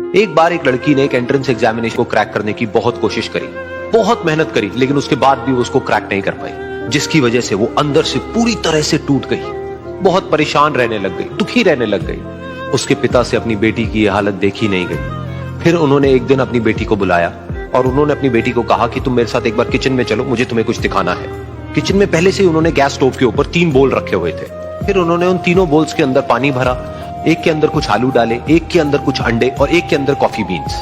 एक बार एक लड़की ने एक एंट्रेंस एग्जामिनेशन को क्रैक करने की बहुत कोशिश करी, बहुत मेहनत करी, लेकिन उसके बाद भी उसको क्रैक नहीं कर पाई, जिसकी वजह से वो अंदर से पूरी तरह से टूट गई, बहुत परेशान रहने लग गई, दुखी रहने लग गई। उसके पिता से अपनी बेटी की यह हालत देखी नहीं गई। फिर उन्होंने एक दिन अपनी बेटी को बुलाया और उन्होंने अपनी बेटी को कहा कि तुम मेरे साथ एक बार किचन में चलो, मुझे तुम्हें कुछ दिखाना है। किचन में पहले से ही उन्होंने गैस स्टोव के ऊपर 3 बोल रखे हुए थे। फिर उन्होंने उन तीनों बोल्स के अंदर पानी भरा, एक के अंदर कुछ आलू डाले, एक के अंदर कुछ अंडे और एक के अंदर कॉफी बीन्स,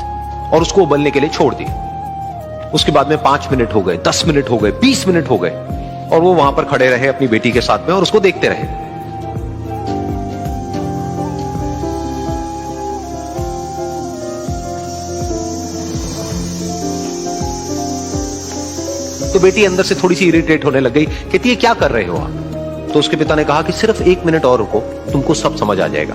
और उसको उबलने के लिए छोड़ दिया। उसके बाद में 5 मिनट हो गए, 10 मिनट हो गए, 20 मिनट हो गए, और वो वहां पर खड़े रहे अपनी बेटी के साथ में और उसको देखते रहे। तो बेटी अंदर से थोड़ी सी इरिटेट होने लग गई, कहती है क्या कर रहे हो आप? तो उसके पिता ने कहा कि सिर्फ 1 मिनट और रुको, तुमको सब समझ आ जाएगा।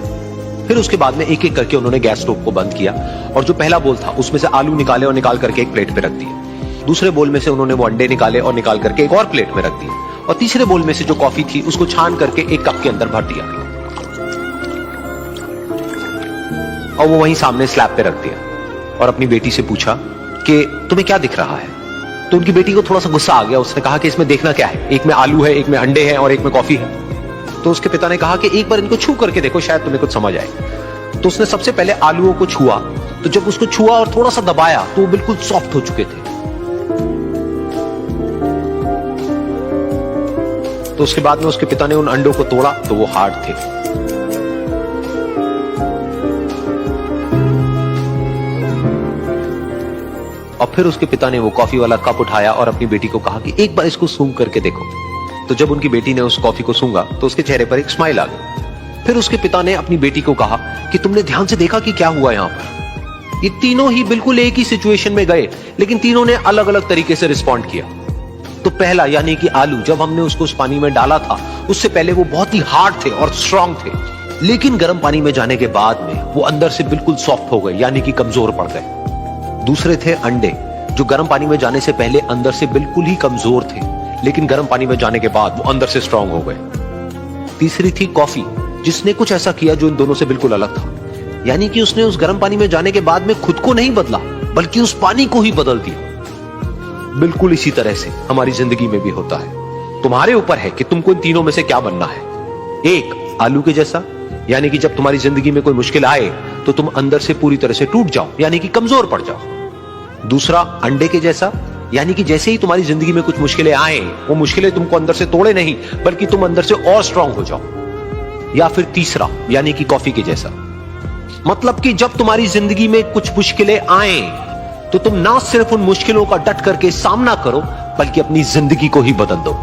फिर उसके बाद में एक एक करके उन्होंने गैस स्टोव को बंद किया और जो पहला बोल था उसमें से आलू निकाले और निकाल करके एक प्लेट पे रख दिए। दूसरे बोल में से उन्होंने वो अंडे निकाले और निकाल करके एक और प्लेट में रख दिए, और तीसरे बोल में से जो कॉफी थी उसको छान करके एक कप के अंदर भर दिया और वो वहीं सामने स्लैब पे रख दिया और अपनी बेटी से पूछा कि तुम्हें क्या दिख रहा है? तो उनकी बेटी को थोड़ा सा गुस्सा आ गया। उसने कहा कि इसमें देखना क्या है, एक में आलू है, एक में अंडे हैं और एक में कॉफी है। तो उसके पिता ने कहा कि एक बार इनको छू करके देखो, शायद तुम्हें कुछ समझ आए। तो उसने सबसे पहले आलूओं को छुआ, तो जब उसको छुआ और थोड़ा सा दबाया तो वो बिल्कुल सॉफ्ट हो चुके थे। तो उसके बाद में उसके पिता ने उन अंडों को तोड़ा तो वो हार्ड थे। और फिर उसके पिता ने वो कॉफी वाला कप उठाया और अपनी बेटी को कहा कि एक बार इसको सूंघ करके देखो। तो जब उनकी बेटी ने उस कॉफी को सूंघा तो उसके चेहरे पर एक स्माइल आ गई। फिर उसके पिता ने अपनी बेटी को कहा कि तुमने ध्यान से देखा कि क्या हुआ यहां पर? ये तीनों ही बिल्कुल एक ही सिचुएशन में गए, लेकिन तीनों ने अलग अलग तरीके से रिस्पॉन्ड किया। तो पहला यानी कि आलू, जब हमने उसको उस पानी में डाला था उससे पहले वो बहुत ही हार्ड थे और स्ट्रांग थे, लेकिन गर्म पानी में जाने के बाद में वो अंदर से बिल्कुल सॉफ्ट हो गए, यानी कि कमजोर पड़ गए। दूसरे थे अंडे, जो गर्म पानी में जाने से पहले अंदर से बिल्कुल ही कमजोर थे, लेकिन गर्म पानी में जाने के बाद वो अंदर से स्ट्रांग हो गए। तीसरी थी कॉफी, जिसने कुछ ऐसा किया जो इन दोनों से बिल्कुल अलग था, यानी कि उसने उस गर्म पानी में जाने के बाद में खुद को नहीं बदला, बल्कि उस पानी को ही बदल दिया। बिल्कुल इसी तरह से हमारी जिंदगी में भी होता है। तुम्हारे ऊपर है कि तुमको इन तीनों में से क्या बनना है। एक, आलू के जैसा, यानी कि जब तुम्हारी जिंदगी में कोई मुश्किल आए तो तुम अंदर से पूरी तरह से टूट जाओ, यानी कि कमजोर पड़ जाओ। दूसरा, अंडे के जैसा, यानी कि जैसे ही तुम्हारी जिंदगी में कुछ मुश्किलें आए, वो मुश्किलें तुमको अंदर से तोड़े नहीं, बल्कि तुम अंदर से और स्ट्रांग हो जाओ। या फिर तीसरा, यानी कि कॉफी के जैसा, मतलब कि जब तुम्हारी जिंदगी में कुछ मुश्किलें आए तो तुम ना सिर्फ उन मुश्किलों का डट करके सामना करो, बल्कि अपनी जिंदगी को ही बदल दो।